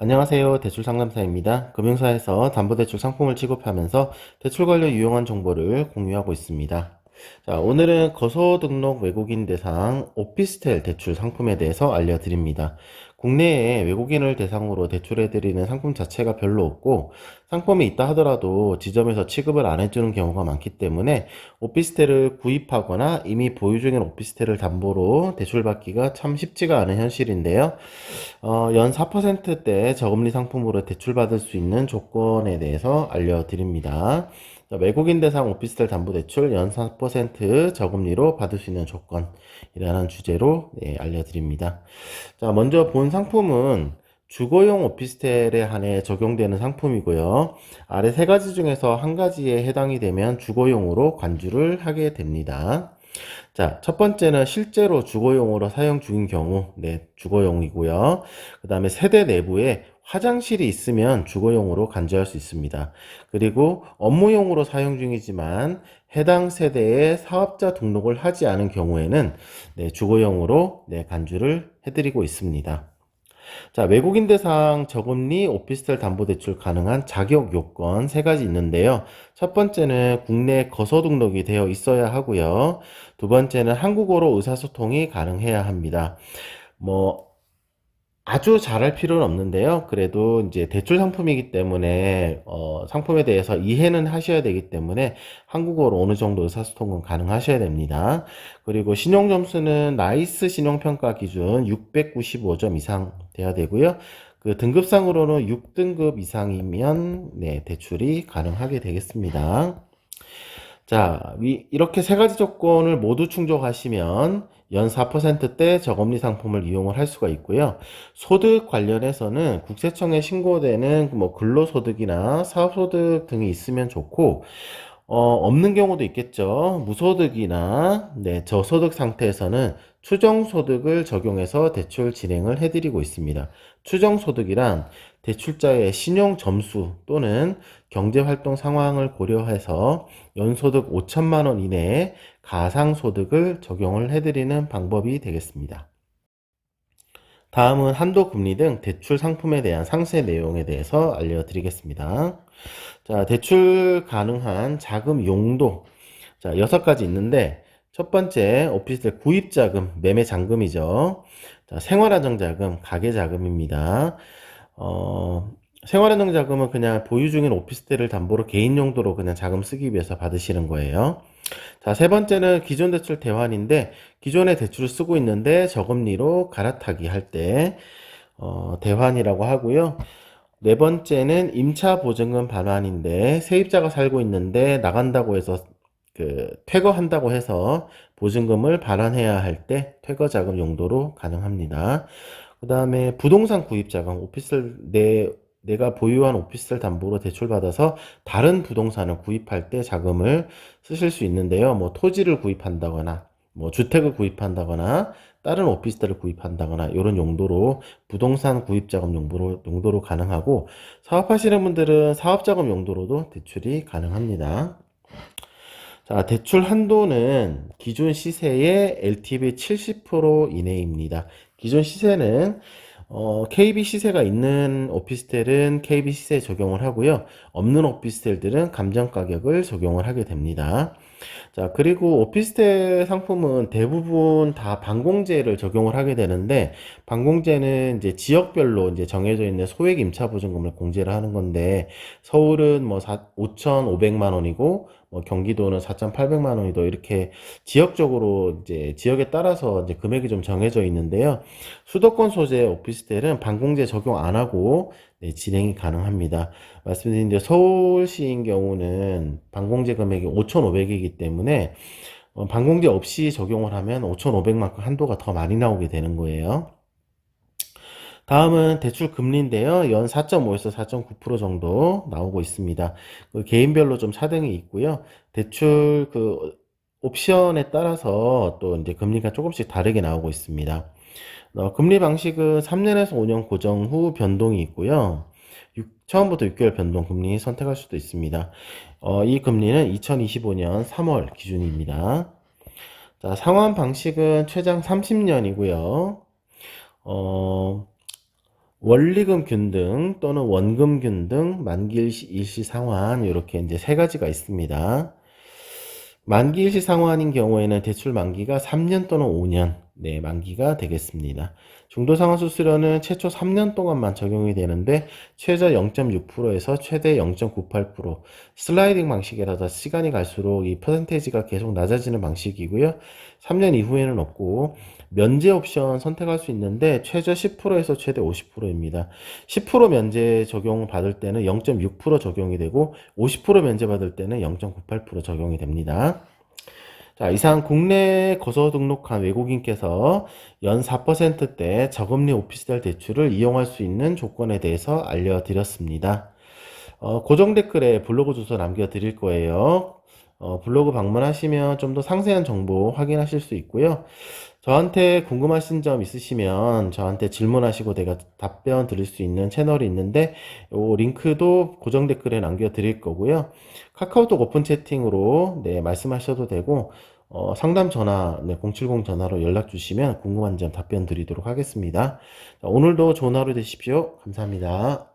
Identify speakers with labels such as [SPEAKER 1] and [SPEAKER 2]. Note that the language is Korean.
[SPEAKER 1] 안녕하세요. 대출상담사입니다. 금융사에서 담보대출 상품을 취급하면서 대출 관련 유용한 정보를 공유하고 있습니다. 자, 오늘은 거소등록 외국인 대상 오피스텔 대출 상품에 대해서 알려드립니다. 국내에 외국인을 대상으로 대출해드리는 상품 자체가 별로 없고 상품이 있다 하더라도 지점에서 취급을 안 해주는 경우가 많기 때문에 오피스텔을 구입하거나 이미 보유 중인 오피스텔을 담보로 대출받기가 참 쉽지가 않은 현실인데요. 연 4%대 저금리 상품으로 대출받을 수 있는 조건에 대해서 알려드립니다. 자, 외국인 대상 오피스텔 담보대출 연 4% 저금리로 받을 수 있는 조건이라는 주제로 알려드립니다. 자, 먼저 본 상품은 주거용 오피스텔에 한해 적용되는 상품이고요. 아래 세 가지 중에서 한 가지에 해당이 되면 주거용으로 간주를 하게 됩니다. 자, 첫 번째는 실제로 주거용으로 사용 중인 경우, 주거용이고요. 그 다음에 세대 내부에 화장실이 있으면 주거용으로 간주할 수 있습니다. 그리고 업무용으로 사용 중이지만 해당 세대에 사업자 등록을 하지 않은 경우에는 주거용으로 간주를 해드리고 있습니다. 자, 외국인 대상 저금리 오피스텔 담보대출 가능한 자격 요건 세 가지 있는데요. 첫 번째는 국내 거소 등록이 되어 있어야 하고요. 두 번째는 한국어로 의사소통이 가능해야 합니다. 뭐 아주 잘할 필요는 없는데요. 그래도 이제 대출 상품이기 때문에 상품에 대해서 이해는 하셔야 되기 때문에 한국어로 어느 정도 의사소통은 가능하셔야 됩니다. 그리고 신용 점수는 나이스 신용평가 기준 695점 이상 돼야 되고요. 그 등급상으로는 6등급 이상이면 대출이 가능하게 되겠습니다. 자, 이렇게 세 가지 조건을 모두 충족하시면 연 4%대 저금리 상품을 이용을 할 수가 있고요. 소득 관련해서는 국세청에 신고되는 뭐 근로소득이나 사업소득 등이 있으면 좋고, 없는 경우도 있겠죠. 무소득이나 저소득 상태에서는 추정소득을 적용해서 대출 진행을 해드리고 있습니다. 추정소득이란 대출자의 신용 점수 또는 경제활동 상황을 고려해서 연소득 5천만 원 이내에 가상소득을 적용을 해드리는 방법이 되겠습니다. 다음은 한도 금리 등 대출 상품에 대한 상세 내용에 대해서 알려드리겠습니다. 자, 대출 가능한 자금 용도. 자, 6가지 있는데, 첫 번째, 오피스텔 구입자금, 매매잔금이죠. 자, 생활안정자금, 가계자금입니다. 생활안정자금은 그냥 보유 중인 오피스텔을 담보로 개인 용도로 그냥 자금 쓰기 위해서 받으시는 거예요. 자, 세 번째는 기존 대출 대환인데, 기존의 대출을 쓰고 있는데 저금리로 갈아타기 할 때, 대환이라고 하고요. 네 번째는 임차 보증금 반환인데 세입자가 살고 있는데 나간다고 해서 퇴거한다고 해서 보증금을 반환해야 할 때 퇴거 자금 용도로 가능합니다. 그 다음에 부동산 구입 자금, 오피스텔 내가 보유한 오피스텔 담보로 대출받아서 다른 부동산을 구입할 때 자금을 쓰실 수 있는데요. 뭐 토지를 구입한다거나 뭐 주택을 구입한다거나 다른 오피스텔을 구입한다거나 이런 용도로 부동산 구입자금 용도로 가능하고, 사업하시는 분들은 사업자금 용도로도 대출이 가능합니다. 자, 대출 한도는 기존 시세의 LTV 70% 이내입니다. 기존 시세는 KB 시세가 있는 오피스텔은 KB 시세 적용을 하고요. 없는 오피스텔들은 감정 가격을 적용을 하게 됩니다. 자, 그리고 오피스텔 상품은 대부분 다 반공제를 적용을 하게 되는데, 반공제는 이제 지역별로 이제 정해져 있는 소액 임차 보증금을 공제를 하는 건데, 서울은 뭐 5,500만 원이고, 뭐 경기도는 4,800만 원이고, 이렇게 지역적으로 이제 지역에 따라서 이제 금액이 좀 정해져 있는데요. 수도권 소재 오피스텔은 반공제 적용 안 하고 진행이 가능합니다. 말씀드린 이제 서울시인 경우는 반공제 금액이 5,500이기 때문에 반공제 없이 적용을 하면 5,500만큼 한도가 더 많이 나오게 되는 거예요. 다음은 대출 금리인데요. 연 4.5에서 4.9% 정도 나오고 있습니다. 그 개인별로 좀 차등이 있고요. 대출 옵션에 따라서 또 이제 금리가 조금씩 다르게 나오고 있습니다. 금리 방식은 3년에서 5년 고정 후 변동이 있고요. 처음부터 6개월 변동 금리 선택할 수도 있습니다. 이 금리는 2025년 3월 기준입니다. 자, 상환 방식은 최장 30년이고요. 원리금 균등 또는 원금 균등, 만기 일시 상환 이렇게 이제 세 가지가 있습니다. 만기 일시 상환인 경우에는 대출 만기가 3년 또는 5년 네, 만기가 되겠습니다. 중도상환 수수료는 최초 3년 동안만 적용이 되는데 최저 0.6%에서 최대 0.98% 슬라이딩 방식이라서 시간이 갈수록 이 퍼센테이지가 계속 낮아지는 방식이고요. 3년 이후에는 없고 면제 옵션 선택할 수 있는데 최저 10%에서 최대 50%입니다. 10% 면제 적용 받을 때는 0.6% 적용이 되고 50% 면제 받을 때는 0.98% 적용이 됩니다. 자, 이상 국내에 거소 등록한 외국인께서 연 4%대 저금리 오피스텔 대출을 이용할 수 있는 조건에 대해서 알려드렸습니다. 고정 댓글에 블로그 주소 남겨드릴 거예요. 블로그 방문하시면 좀 더 상세한 정보 확인하실 수 있고요. 저한테 궁금하신 점 있으시면 저한테 질문하시고 내가 답변 드릴 수 있는 채널이 있는데 요 링크도 고정 댓글에 남겨드릴 거고요. 카카오톡 오픈 채팅으로 네, 말씀하셔도 되고 상담 전화 네, 070 전화로 연락 주시면 궁금한 점 답변 드리도록 하겠습니다. 자, 오늘도 좋은 하루 되십시오. 감사합니다.